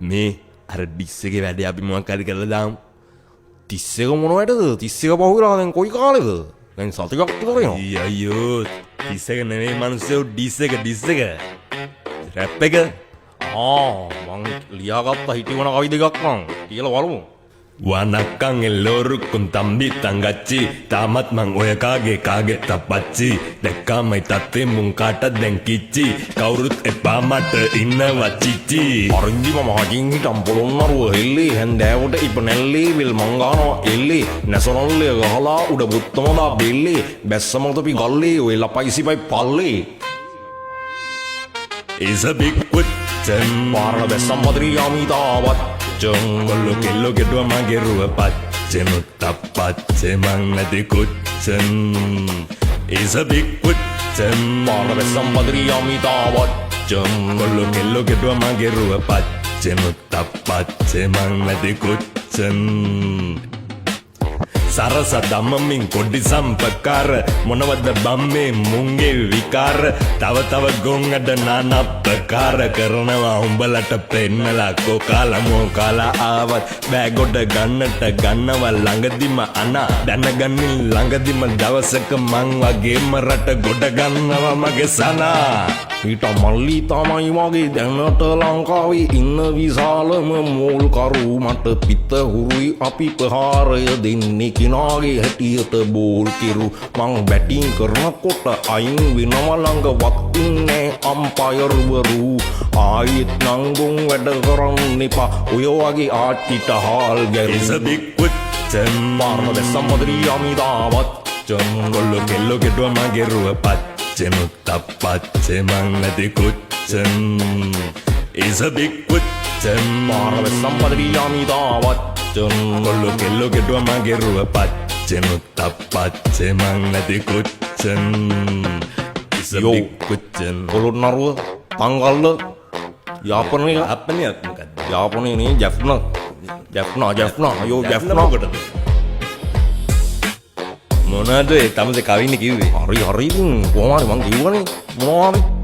මේ අර ඩිස් එකේ වැඩේ අපි මොකක් හරි කරලා දාමු. 30 එක මොනවටද? 30 එක පහු වෙලා දැන් කොයි කාලෙද? දැන් සතියක් විතර වෙනවා. අයියෝ 30 එක නෙමෙයි මනුස්සයෝ ඩිස් එක. රැප් එක. මං ලියාගත්ත හිටිවන කවි දෙකක් මං කියලා බලමු. Wanakkang elorukun tambi tanggachi tamat mang oya kage tapacci dekkamai tatte mun kata den kici kawurut epamata innawa cici arinji mama hajin hitam polonnaruwa helli hendෑවට ඉපනැල්ලි විල් මංගානවා එල්ලි නැසනල්ලේ ගහලා උඩ බුත්තමදා බෙල්ලි බැස්සමක් තොපි ගල්ලි ඔය ලපයි සිපයි පල්ලි is a big question පාරන බැස්සම් මදරි යමිතාවත් Jongolo kilo kedua mageru pace mutapace mang nadi kucen is a big kucen para besam padri amitawat Jongolo kilo kedua mageru pace mutapace mang nadi kucen Sarasa dammamin koddi sampakara monawada bamme munge vikara tava gongada nana prakara karanawa umbalata pennala kokala mokala aවත් බෑගොඩ ගන්නට ගන්නව ළඟදිම අනා දැනගන්නේ ළඟදිම දවසක මං වගේම රට ගොඩ ගන්නවා මගේ සනා ඊට මල්ලි තමයි වගේ දැනට ලංකාවේ ඉන්න විශාලම මූල්කරු මට පිට හුරුයි අපි ප්‍රහාරය දෙන්නේ කිනාගේ හැටියට බෝල් කිරු මං බැටිං කරනකොට අයින් වෙනව ළඟවත් ඉන්නේ අම්පයර්වරු ආයෙත් නංගුන් වැඩ කරන්න එපා ඔය වගේ ආටිට හාල් ගැරු is a big question පාරන බැස්සම් මදරි අමිතාවත් ජොංගොල්ලෝ කෙල්ලෝ කෙටුව මගෙරුව පච්චෙ මුත්තප්පච්චෙ මං නැති කුච්චන් is a big question පාරන බැස්සම් මදරි අමිතාවත් ජොංගොල්ලෝ කෙල්ලෝ කෙටුව මගෙරුව පච්චෙ මුත්තප්පච්චෙ මං නැති කුච්චන් is a big question Polonnaruwa Tangalle Yapanaya අපනයක් මොකක්ද යාපනයේ නේ ජැෆ්නා අයෝ ජැෆ්නා කොටද මොනවද ඒ තමසේ කවින්නේ කිව්වේ හරි කොහොම හරි මං කිව්වනේ මොනවා හරි